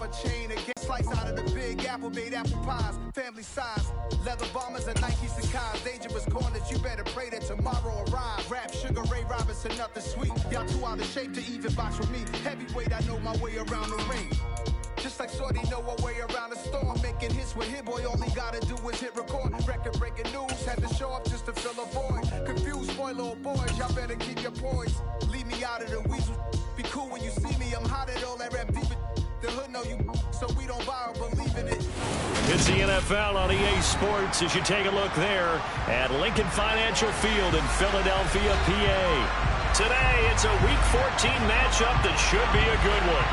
a chain again. Slice out of the big apple, made apple pies, family size. Leather bombers and Nike Sacai's. Dangerous corners, you better pray that tomorrow arrive. Rap, Sugar Ray Robinson, nothing sweet. Y'all too out of shape to even box with me. Heavyweight, I know my way around the ring. Just like Shorty know a way around the storm. Making hits with Hit Boy, all he gotta do is hit record. Record breaking news, had to show up just to fill a void. Confused boy, little boys, y'all better keep your poise. Leave me out of the weasel. Be cool when you see me, I'm hot at all that rap deep. The hood know you, so we don't buy or believe in it. It's the NFL on EA Sports as you take a look there at Lincoln Financial Field in Philadelphia, PA. Today, it's a Week 14 matchup that should be a good one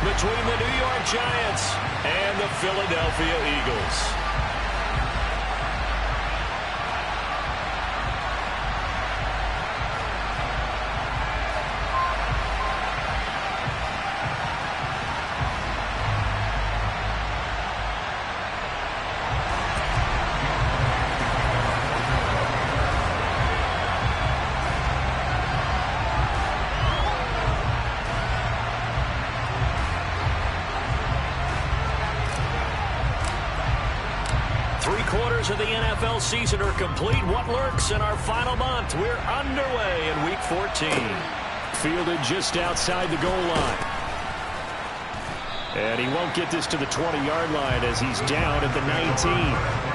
between the New York Giants and the Philadelphia Eagles. Of the NFL season are complete. What lurks in our final month? We're underway in Week 14. Fielded just outside the goal line. And he won't get this to the 20-yard line as he's down at the 19.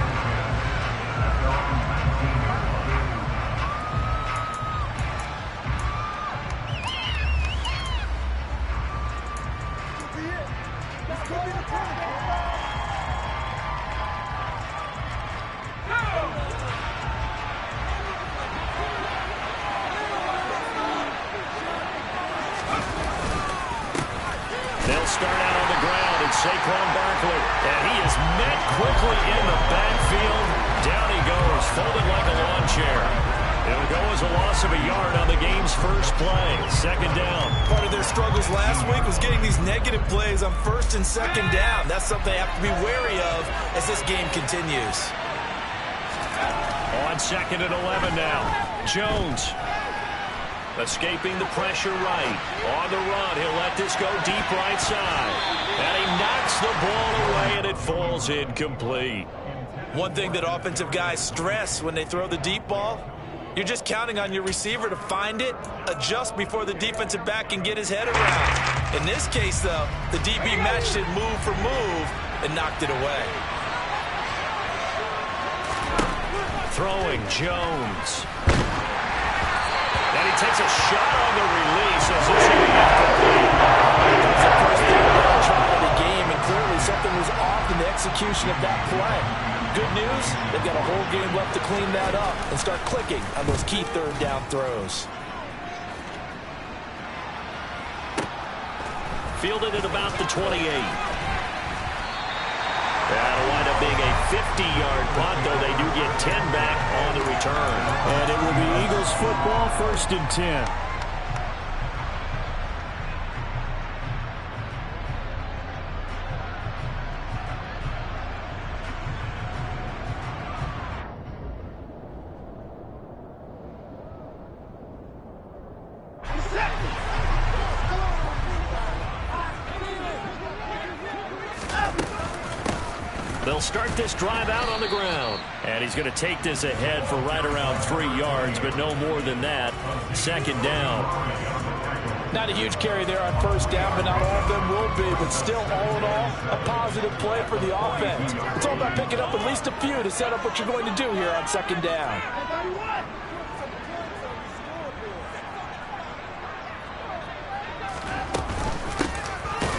Saquon Barkley, and he is met quickly in the backfield. Down he goes, folded like a lawn chair. It'll go as a loss of a yard on the game's first play. Second down. Part of their struggles last week was getting these negative plays on first and second down. That's something they have to be wary of as this game continues. On second and 11 now. Jones. Escaping the pressure right. On the run, he'll let this go deep right side. And he knocks the ball away, and it falls incomplete. One thing that offensive guys stress when they throw the deep ball, you're just counting on your receiver to find it, adjust before the defensive back can get his head around. In this case, though, the DB matched it move for move and knocked it away. Throwing Jones. And he takes a shot on the release as this will be incomplete. It's the first try of the game, and clearly something was off in the execution of that play. Good news, they've got a whole game left to clean that up and start clicking on those key third down throws. Fielded at about the 28. That'll wind up being a 50-yard punt, though they do get 10 back on the return. And it will be Eagles football, 1st and 10. They'll start this drive out on the ground. And he's going to take this ahead for right around 3 yards, but no more than that. Second down. Not a huge carry there on first down, but not all of them will be. But still, all in all, a positive play for the offense. It's all about picking up at least a few to set up what you're going to do here on second down.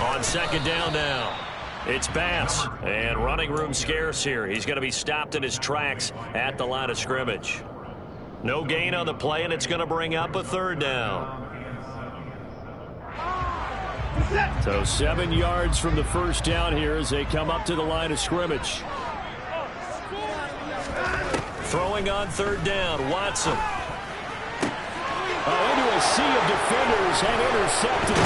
On second down now. It's Bass, and running room scarce here. He's going to be stopped in his tracks at the line of scrimmage. No gain on the play, and it's going to bring up a third down. So 7 yards from the first down here as they come up to the line of scrimmage. Throwing on third down, Watson. Into a sea of defenders and intercepted.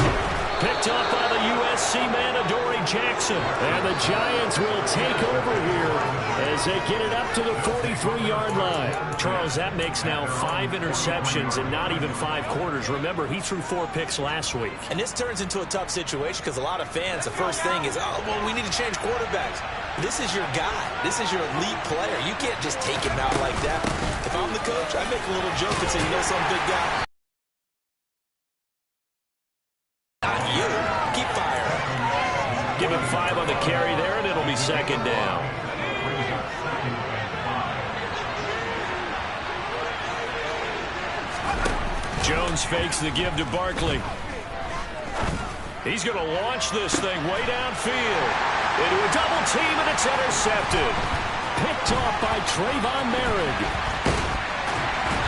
picked up by the USC man, Adoree Jackson. And the Giants will take over here as they get it up to the 43-yard line. Charles, that makes now 5 interceptions in not even 5 quarters. Remember, he threw 4 picks last week. And this turns into a tough situation because a lot of fans, the first thing is, oh, well, we need to change quarterbacks. This is your guy. This is your elite player. You can't just take him out like that. If I'm the coach, I'd make a little joke and say, you know, some big guy. Not you. Keep firing. Give him 5 on the carry there, and it'll be second down. Jones fakes the give to Barkley. He's going to launch this thing way downfield. Into a double team, and it's intercepted. Picked off by Trayvon Merrick.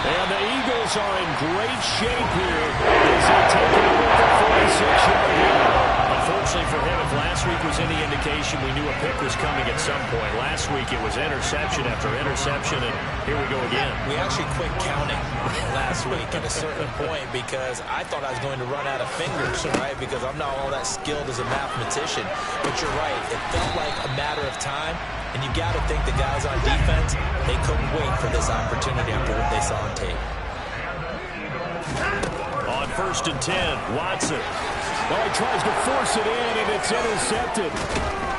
And the Eagles are in great shape here as they take it over the 46-yard line. Unfortunately for him, if last week was any indication, we knew a pick was coming at some point. Last week it was interception after interception, and here we go again. We actually quit counting last week at a certain point because I thought I was going to run out of fingers, right? Because I'm not all that skilled as a mathematician. But you're right. It felt like a matter of time. And you got to think the guys on defense, they couldn't wait for this opportunity after what they saw on tape. On 1st and 10, Watson. Well, he tries to force it in, and it's intercepted.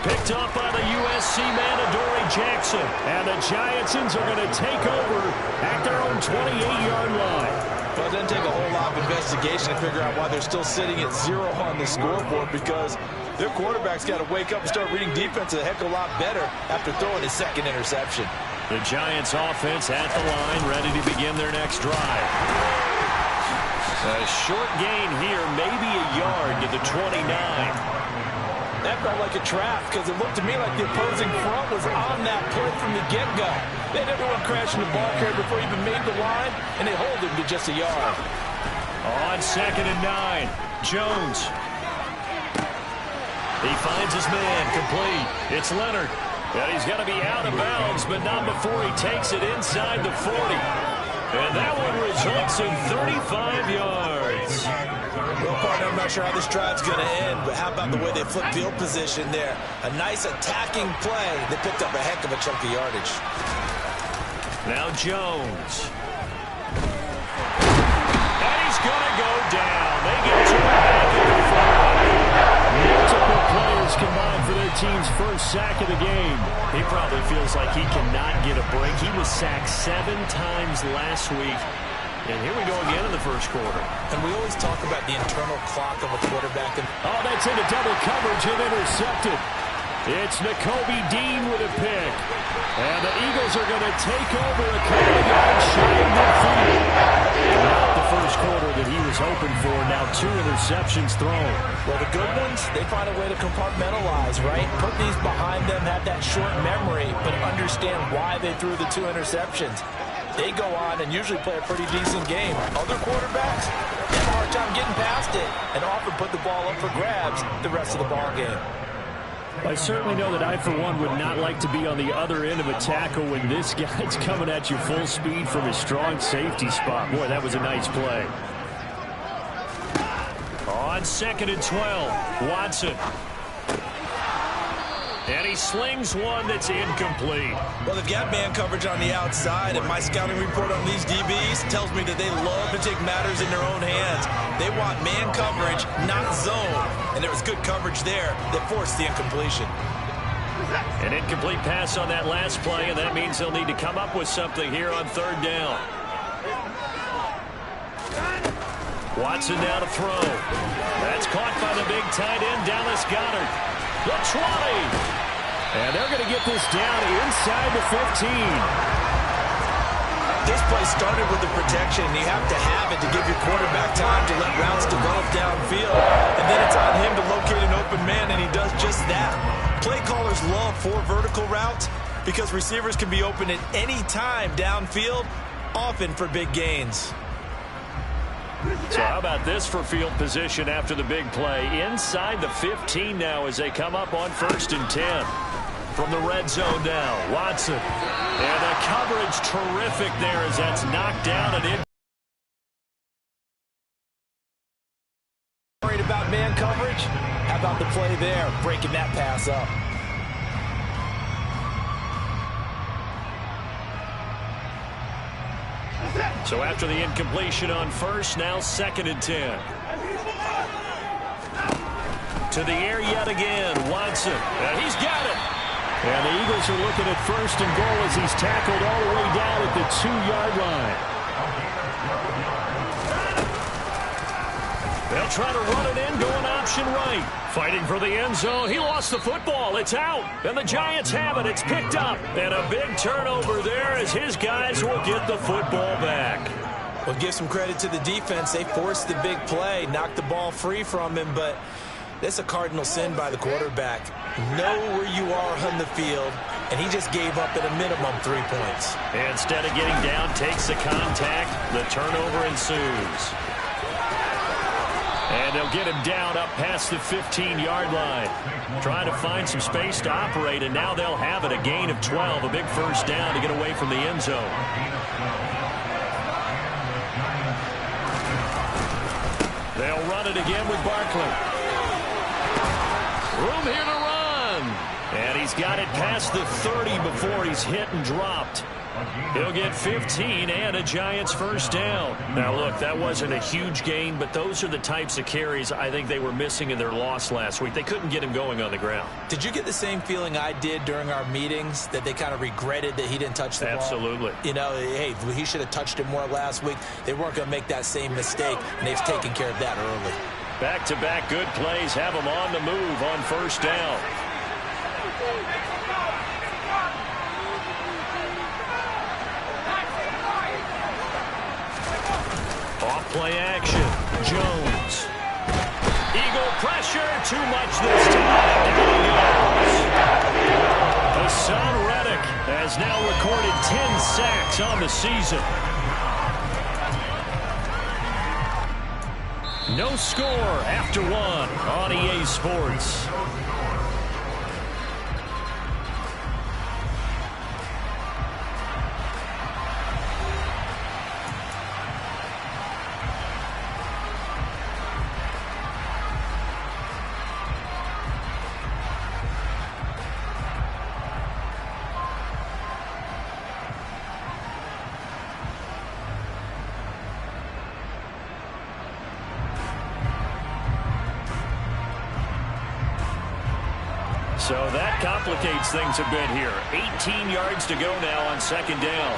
Picked up by the USC man, Adoree Jackson. And the Giantsons are going to take over at their own 28-yard line. Well, it doesn't take a whole lot of investigation to figure out why they're still sitting at 0 on the scoreboard, because their quarterback's got to wake up and start reading defense a heck of a lot better after throwing his second interception. The Giants offense at the line, ready to begin their next drive. A short gain here, maybe a yard to the 29. That felt like a trap because it looked to me like the opposing front was on that play from the get-go. They had everyone crashing the ball carrier before he even made the line, and they hold him to just a yard. On 2nd and 9, Jones. He finds his man, complete. It's Leonard. And he's going to be out of bounds, but not before he takes it inside the 40. And that one results in 35 yards. Well, partner, I'm not sure how this drive's going to end, but how about the way they flip field position there? A nice attacking play. They picked up a heck of a chunk of yardage. Now Jones. And he's going to go down. They get to it back at the 5. Multiple players combined for their team's first sack of the game. He probably feels like he cannot get a break. He was sacked 7 times last week. And here we go again in the first quarter. And we always talk about the internal clock of a quarterback. Oh, that's into double coverage and intercepted. It's Nakobe Dean with a pick. And the Eagles are going to take over a couple of yards shy of midfield. Not the first quarter that he was hoping for. Now 2 interceptions thrown. Well, the good ones, they find a way to compartmentalize, right? Put these behind them, have that short memory, but understand why they threw the 2 interceptions. They go on and usually play a pretty decent game. Other quarterbacks have a hard time getting past it and often put the ball up for grabs the rest of the ball game. I certainly know that I, for one, would not like to be on the other end of a tackle when this guy's coming at you full speed from his strong safety spot. Boy, that was a nice play. On 2nd and 12, Watson. And he slings one that's incomplete. Well, they've got man coverage on the outside, and my scouting report on these DBs tells me that they love to take matters in their own hands. They want man coverage, not zone. And there was good coverage there that forced the incompletion. An incomplete pass on that last play, and that means they'll need to come up with something here on 3rd down. Watson down to throw. That's caught by the big tight end, Dallas Goedert. The 20. And they're going to get this down inside the 15. This play started with the protection. You have to have it to give your quarterback time to let routes develop downfield. And then it's on him to locate an open man, and he does just that. Play callers love 4 vertical routes because receivers can be open at any time downfield, often for big gains. So how about this for field position after the big play? Inside the 15 now as they come up on 1st and 10. From the red zone now, Watson. And the coverage terrific there as that's knocked down and in. Worried about man coverage. How about the play there, breaking that pass up? So after the incompletion on first, now 2nd and 10. To the air yet again, Watson. And he's got it. And the Eagles are looking at 1st and goal as he's tackled all the way down at the 2-yard line. They'll try to run it in, going option right. Fighting for the end zone. He lost the football. It's out. And the Giants have it. It's picked up. And a big turnover there as his guys will get the football back. Well, give some credit to the defense. They forced the big play, knocked the ball free from him, but that's a cardinal sin by the quarterback. Know where you are on the field, and he just gave up at a minimum 3 points. Instead of getting down, takes the contact. The turnover ensues. And they'll get him down up past the 15-yard line. Trying to find some space to operate, and now they'll have it. A gain of 12, a big first down to get away from the end zone. They'll run it again with Barkley. Room here to run. And he's got it past the 30 before he's hit and dropped. He'll get 15 and a Giants first down. Now, look, that wasn't a huge gain, but those are the types of carries I think they were missing in their loss last week. They couldn't get him going on the ground. Did you get the same feeling I did during our meetings, that they kind of regretted that he didn't touch the ball? Absolutely. You know, hey, he should have touched it more last week. They weren't going to make that same mistake, and they've taken care of that early. Back-to-back good plays have him on the move on first down. Off-play action. Jones. Eagle pressure. Too much this time. Down he goes. Hassan Reddick has now recorded 10 sacks on the season. No score after 1 on EA Sports. So that complicates things a bit here. 18 yards to go now on 2nd down.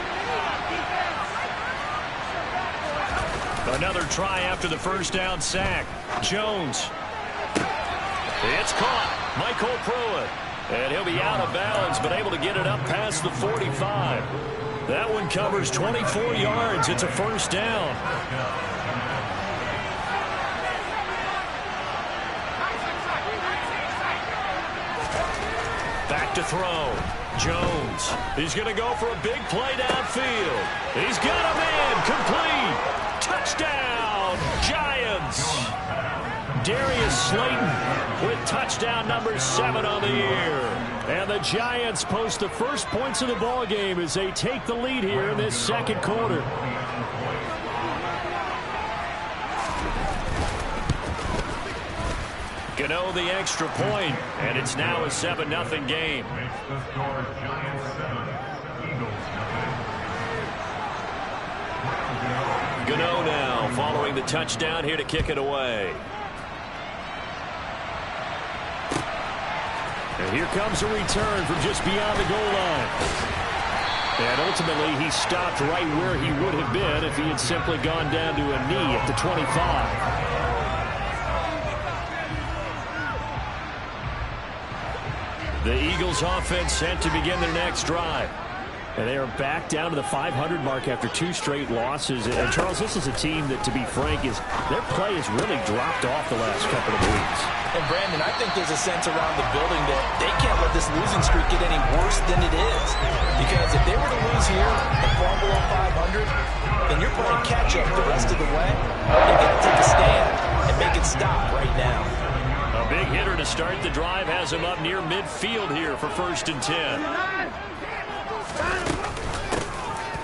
Another try after the first down sack. Jones. It's caught. Michael Pruitt. And he'll be out of bounds, but able to get it up past the 45. That one covers 24 yards. It's a first down. Back to throw. Jones. He's going to go for a big play downfield. He's got a man. Complete. Touchdown, Giants. Darius Slayton with touchdown number 7 on the year. And the Giants post the first points of the ball game as they take the lead here in this second quarter. Gano the extra point, and it's now a 7-0 game. Gano now following the touchdown here to kick it away. And here comes a return from just beyond the goal line. And ultimately, he stopped right where he would have been if he had simply gone down to a knee at the 25. The Eagles offense set to begin their next drive. And they are back down to the 500 mark after 2 straight losses. And, Charles, this is a team that, to be frank, their play has really dropped off the last couple of weeks. And, Brandon, I think there's a sense around the building that they can't let this losing streak get any worse than it is. Because if they were to lose here and fall below 500, then you're playing catch-up the rest of the way. You've got to take a stand and make it stop right now. A big hitter to start the drive has him up near midfield here for 1st and 10.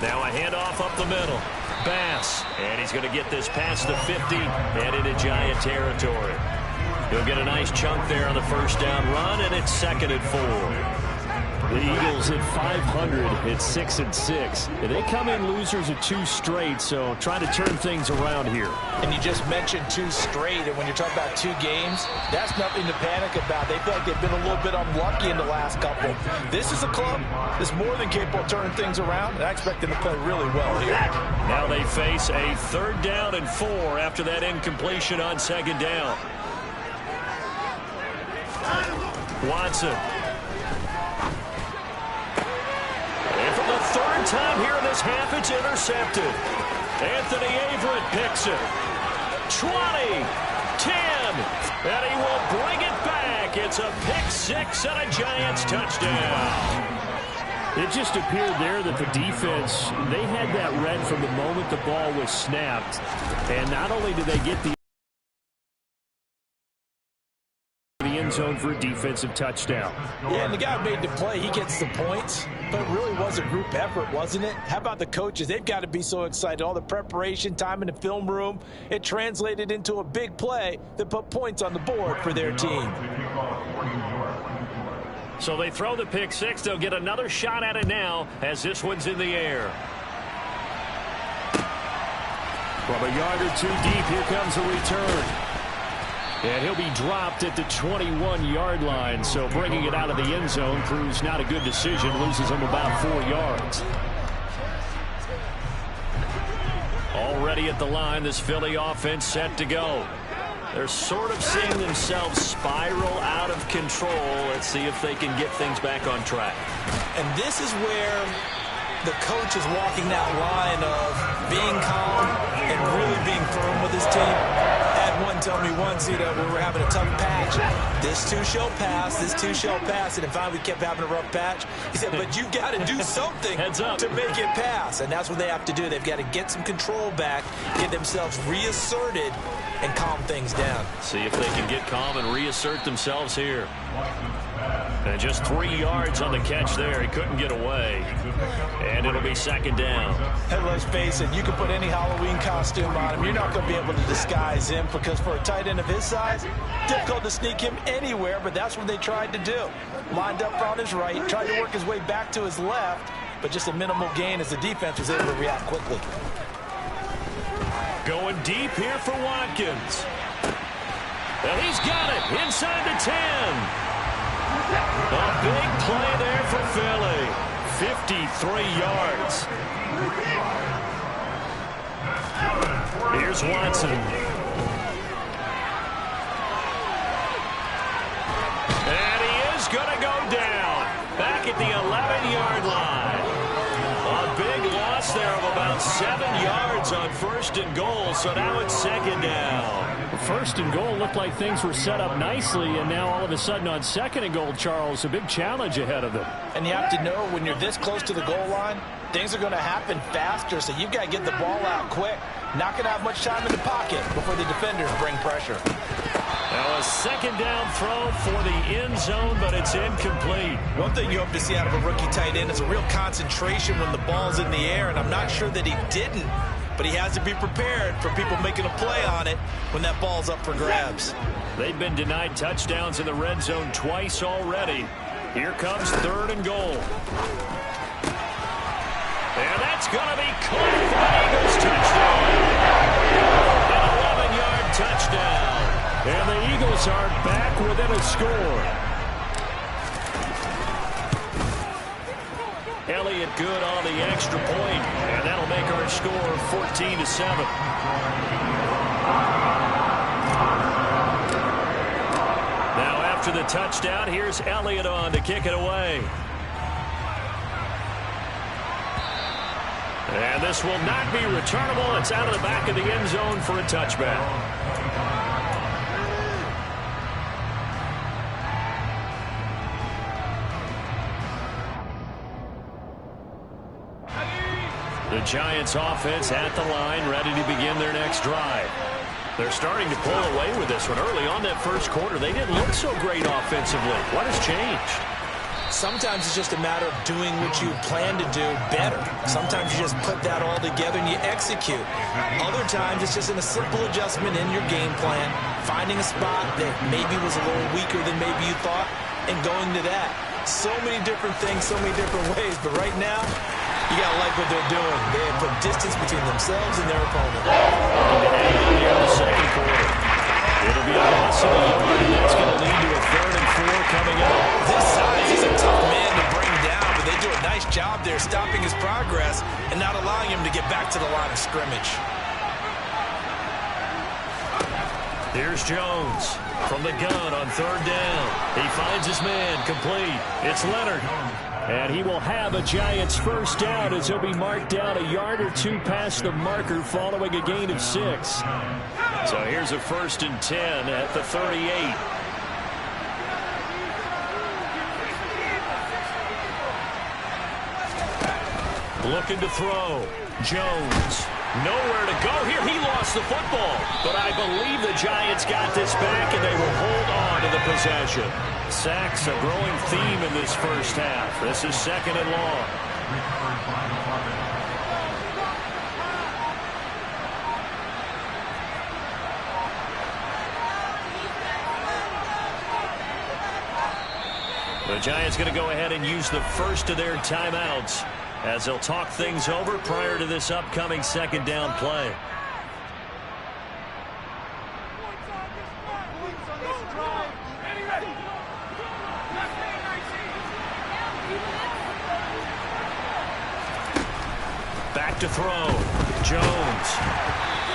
Now a handoff up the middle. Bass. And he's going to get this past the 50 and into Giant territory. He'll get a nice chunk there on the first down run, and it's 2nd and 4. The Eagles at 500 at 6-6. They come in losers of 2 straight, so trying to turn things around here. And you just mentioned 2 straight, and when you're talking about 2 games, that's nothing to panic about. They feel like they've been a little bit unlucky in the last couple. This is a club that's more than capable of turning things around, and I expect them to play really well here. Now they face a 3rd down and 4 after that incompletion on 2nd down. Watson. And for the 3rd time here in this half, it's intercepted. Anthony Averett picks it. 20, 10, and he will bring it back. It's a pick-6 and a Giants touchdown. It just appeared there that the defense, they had that read from the moment the ball was snapped. And not only did they get the end zone for a defensive touchdown. Yeah, and the guy who made the play, he gets the points, but it really was a group effort, wasn't it? How about the coaches? They've got to be so excited. All the preparation time in the film room, it translated into a big play that put points on the board for their team. So they throw the pick-6. They'll get another shot at it now as this one's in the air. From a yard or 2 deep, here comes a return. And he'll be dropped at the 21-yard line, so bringing it out of the end zone proves not a good decision, loses him about 4 yards. Already at the line, this Philly offense set to go. They're sort of seeing themselves spiral out of control. Let's see if they can get things back on track. And this is where the coach is walking that line of being calm and really being firm with his team. Had one tell me once, we were having a tough patch. This too shall pass, this too shall pass. And finally we kept having a rough patch. He said, but you got to do something to make it pass. And that's what they have to do. They've got to get some control back, get themselves reasserted, and calm things down. See if they can get calm and reassert themselves here. And just 3 yards on the catch there. He couldn't get away. And it'll be 2nd down. And let's face it, you can put any Halloween costume on him. You're not going to be able to disguise him because for a tight end of his size, difficult to sneak him anywhere, but that's what they tried to do. Lined up on his right, tried to work his way back to his left, but just a minimal gain as the defense was able to react quickly. Going deep here for Watkins. And he's got it inside the 10. A big play there for Philly. 53 yards. Here's Watson. And he is going to go down. Back at the 11-yard line. A big loss there of about 7 yards on 1st and goal. So now it's 2nd down. 1st and goal looked like things were set up nicely, and now all of a sudden on 2nd and goal, Charles, a big challenge ahead of them. And you have to know when you're this close to the goal line, things are going to happen faster, so you've got to get the ball out quick. Not going to have much time in the pocket before the defenders bring pressure. Now a 2nd down throw for the end zone, but it's incomplete. One thing you hope to see out of a rookie tight end is a real concentration when the ball's in the air, and I'm not sure that he didn't. But he has to be prepared for people making a play on it when that ball's up for grabs. They've been denied touchdowns in the red zone twice already. Here comes 3rd and goal. And that's going to be caught for the Eagles touchdown. An 11-yard touchdown. And the Eagles are back within a score. Elliott good on the extra point, and that'll make our score 14-7. Now after the touchdown, here's Elliott on to kick it away. And this will not be returnable. It's out of the back of the end zone for a touchback. The Giants offense at the line, ready to begin their next drive. They're starting to pull away with this one. Early on that first quarter, they didn't look so great offensively. What has changed? Sometimes it's just a matter of doing what you plan to do better. Sometimes you just put that all together and you execute. Other times it's just in a simple adjustment in your game plan, finding a spot that maybe was a little weaker than maybe you thought, and going to that. So many different things, so many different ways, but right now, you got to like what they're doing. They have put distance between themselves and their opponent. Here in the second quarter. It'll be a loss of a yard, and that's going to lead to a 3rd and 4 coming up. This size, he's a tough man to bring down, but they do a nice job there stopping his progress and not allowing him to get back to the line of scrimmage. Here's Jones from the gun on 3rd down. He finds his man complete. It's Leonard. And he will have a Giants first down as he'll be marked down a yard or 2 past the marker following a gain of 6. So here's a 1st and 10 at the 38. Looking to throw. Jones. Nowhere to go here. He lost the football. But I believe the Giants got this back, and they will hold on to the possession. Sacks a growing theme in this first half. This is 2nd and long. The Giants going to go ahead and use the first of their timeouts as they'll talk things over prior to this upcoming 2nd down play. Back to throw. Jones.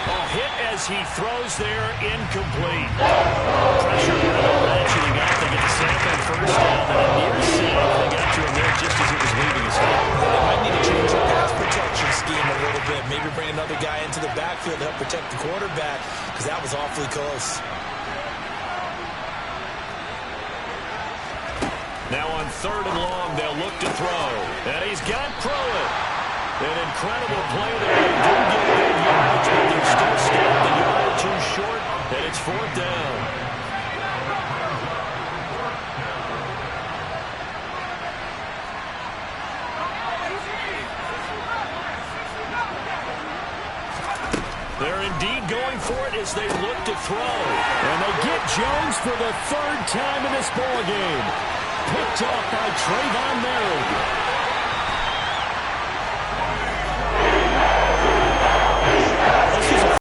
Oh, hit as he throws there, incomplete. Pressure ratcheting up. They get the sack on 1st down, and a near sack. They got to him there just as it was leaving his hand. They might need to change the pass protection scheme a little bit. Maybe bring another guy into the backfield to help protect the quarterback, because that was awfully close. Now on 3rd and long, they'll look to throw. And he's got Pruitt. An incredible play there. They do get good yardage, but they're still stopped a yard or 2 short, and it's 4th down. They're indeed going for it as they look to throw. And they get Jones for the 3rd time in this ballgame. Picked off by Trayvon Merrick.